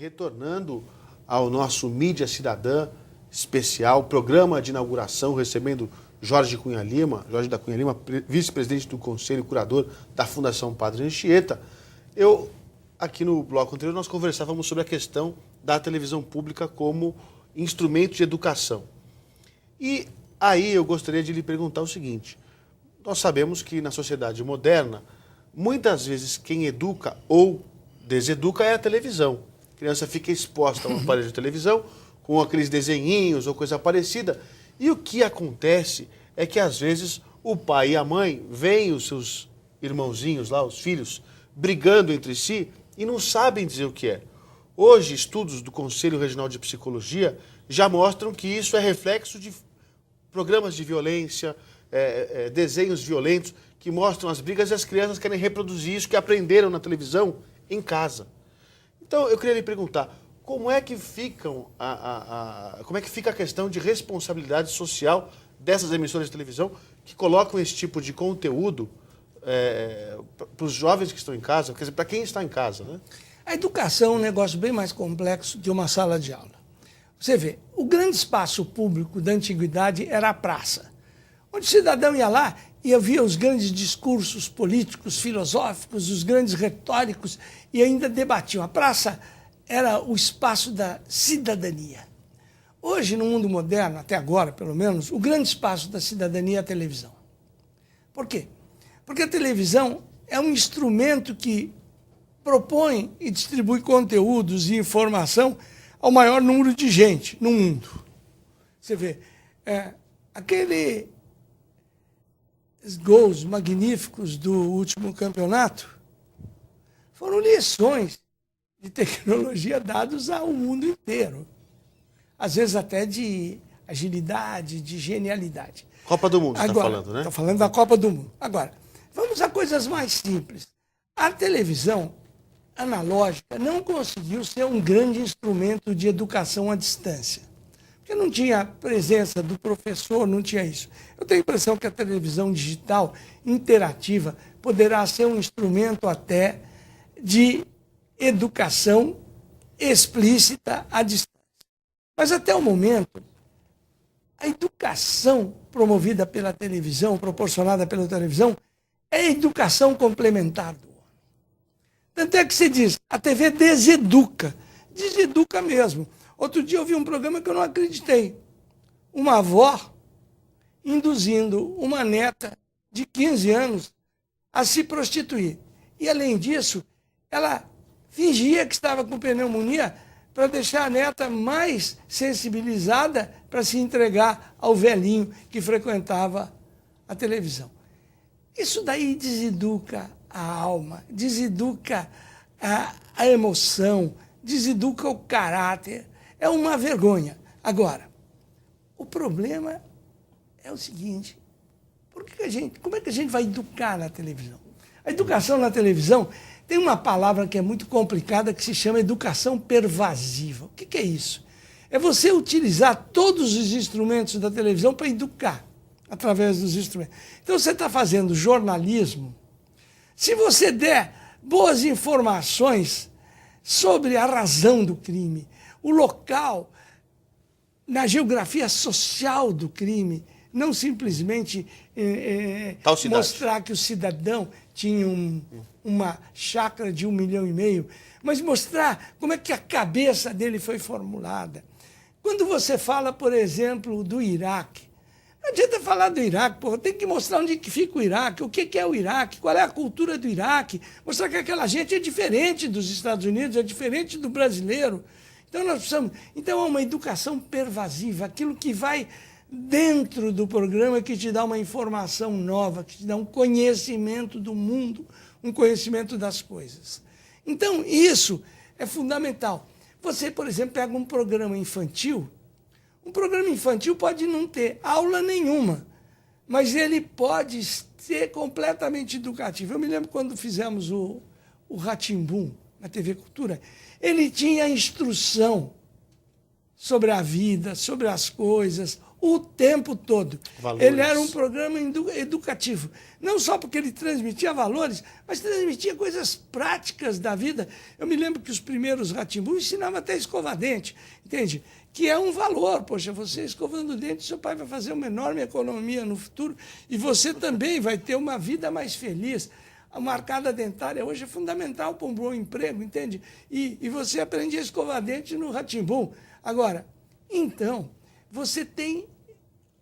retornando ao nosso Mídia Cidadã especial, programa de inauguração, recebendo Jorge da Cunha Lima, vice-presidente do Conselho Curador da Fundação Padre Anchieta. Aqui no bloco anterior, nós conversávamos sobre a questão da televisão pública como instrumento de educação. E aí eu gostaria de lhe perguntar o seguinte: nós sabemos que na sociedade moderna, muitas vezes quem educa ou deseduca é a televisão. A criança fica exposta a um aparelho de televisão com aqueles desenhinhos ou coisa parecida. E o que acontece é que, às vezes, o pai e a mãe veem os seus irmãozinhos lá, os filhos, brigando entre si e não sabem dizer o que é. Hoje, estudos do Conselho Regional de Psicologia já mostram que isso é reflexo de programas de violência, desenhos violentos que mostram as brigas e as crianças querem reproduzir isso que aprenderam na televisão em casa. Então, eu queria lhe perguntar, como é que fica a questão de responsabilidade social dessas emissoras de televisão que colocam esse tipo de conteúdo para os jovens que estão em casa, quer dizer, para quem está em casa, né? A educação é um negócio bem mais complexo que uma sala de aula. Você vê, o grande espaço público da antiguidade era a praça, onde o cidadão ia lá e ouvia os grandes discursos políticos, filosóficos, os grandes retóricos, e ainda debatiam. A praça era o espaço da cidadania. Hoje, no mundo moderno, até agora pelo menos, o grande espaço da cidadania é a televisão. Por quê? Porque a televisão é um instrumento que propõe e distribui conteúdos e informação ao maior número de gente no mundo. Você vê, aqueles gols magníficos do último campeonato foram lições de tecnologia dados ao mundo inteiro. Às vezes até de agilidade, de genialidade. Copa do Mundo, você está falando, né? Estou falando da Copa do Mundo. Agora, vamos a coisas mais simples. A televisão analógica não conseguiu ser um grande instrumento de educação à distância. Porque não tinha a presença do professor, não tinha isso. Eu tenho a impressão que a televisão digital, interativa, poderá ser um instrumento até de educação explícita à distância. Mas até o momento, a educação promovida pela televisão, proporcionada pela televisão, é a educação complementar do homem. Tanto é que se diz, a TV deseduca. Deseduca mesmo. Outro dia eu vi um programa que eu não acreditei. Uma avó induzindo uma neta de 15 anos a se prostituir. E, além disso, ela fingia que estava com pneumonia para deixar a neta mais sensibilizada para se entregar ao velhinho que frequentava a televisão. Isso daí deseduca a alma, deseduca a emoção, deseduca o caráter. É uma vergonha. Agora, o problema é o seguinte: como é que a gente vai educar na televisão? A educação na televisão tem uma palavra que é muito complicada que se chama educação pervasiva. O que é isso? É você utilizar todos os instrumentos da televisão para educar através dos instrumentos. Então você está fazendo jornalismo. Se você der boas informações sobre a razão do crime, o local, na geografia social do crime, não simplesmente mostrar que o cidadão tinha uma chácara de 1,5 milhão, mas mostrar como é que a cabeça dele foi formulada. Quando você fala, por exemplo, do Iraque, não adianta falar do Iraque, tem que mostrar onde que fica o Iraque, o que é o Iraque, qual é a cultura do Iraque, mostrar que aquela gente é diferente dos Estados Unidos, é diferente do brasileiro. Então nós precisamos. Então é uma educação pervasiva, aquilo que vai dentro do programa, que te dá uma informação nova, que te dá um conhecimento do mundo, um conhecimento das coisas. Então isso é fundamental. Você, por exemplo, pega um programa infantil pode não ter aula nenhuma, mas ele pode ser completamente educativo. Eu me lembro quando fizemos o Rá-Tim-Bum na TV Cultura, ele tinha instrução sobre a vida, sobre as coisas, o tempo todo. Valores. Ele era um programa educativo. Não só porque ele transmitia valores, mas transmitia coisas práticas da vida. Eu me lembro que os primeiros Rá-Tim-Bum ensinavam até a escovar dente, entende? Que é um valor. Poxa, você escovando o dente, seu pai vai fazer uma enorme economia no futuro e você também vai ter uma vida mais feliz. A marcada dentária hoje é fundamental para um bom emprego, entende? E você aprende a escovar dente no Rá-Tim-Bum. Agora, então, você tem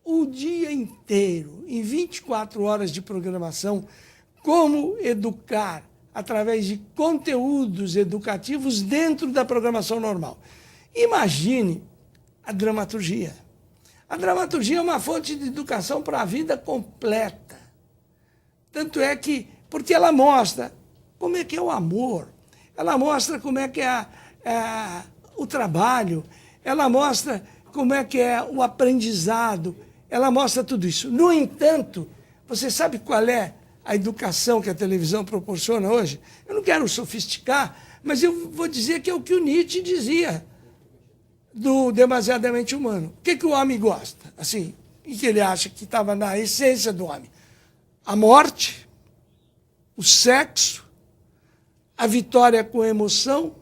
o dia inteiro, em 24 horas de programação, como educar através de conteúdos educativos dentro da programação normal. Imagine a dramaturgia. A dramaturgia é uma fonte de educação para a vida completa. Tanto é que, porque ela mostra como é que é o amor, ela mostra como é que é o trabalho, ela mostra como é que é o aprendizado, ela mostra tudo isso. No entanto, você sabe qual é a educação que a televisão proporciona hoje? Eu não quero sofisticar, mas eu vou dizer que é o que o Nietzsche dizia do Demasiadamente Humano. O que o homem gosta? Assim, o que ele acha que estava na essência do homem? A morte, o sexo, a vitória com emoção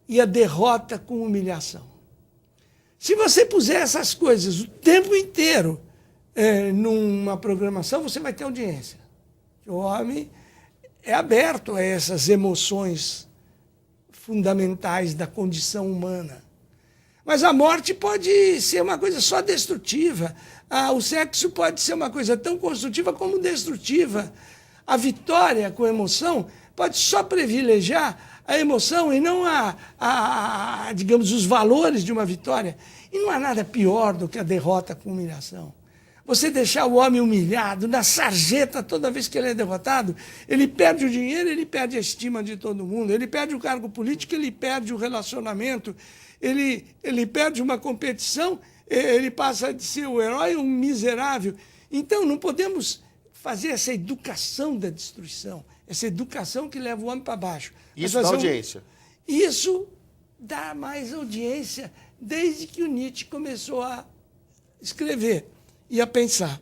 e a derrota com humilhação. Se você puser essas coisas o tempo inteiro numa programação, você vai ter audiência. O homem é aberto a essas emoções fundamentais da condição humana. Mas a morte pode ser uma coisa só destrutiva. O sexo pode ser uma coisa tão construtiva como destrutiva. A vitória com emoção pode só privilegiar a emoção e não digamos, os valores de uma vitória. E não há nada pior do que a derrota com humilhação. Você deixar o homem humilhado, na sarjeta, toda vez que ele é derrotado, ele perde o dinheiro, ele perde a estima de todo mundo, ele perde o cargo político, ele perde o relacionamento, ele perde uma competição, ele passa de ser o herói, um miserável. Então, não podemos fazer essa educação da destruição, essa educação que leva o homem para baixo. Isso dá audiência. Isso dá mais audiência desde que o Nietzsche começou a escrever e a pensar.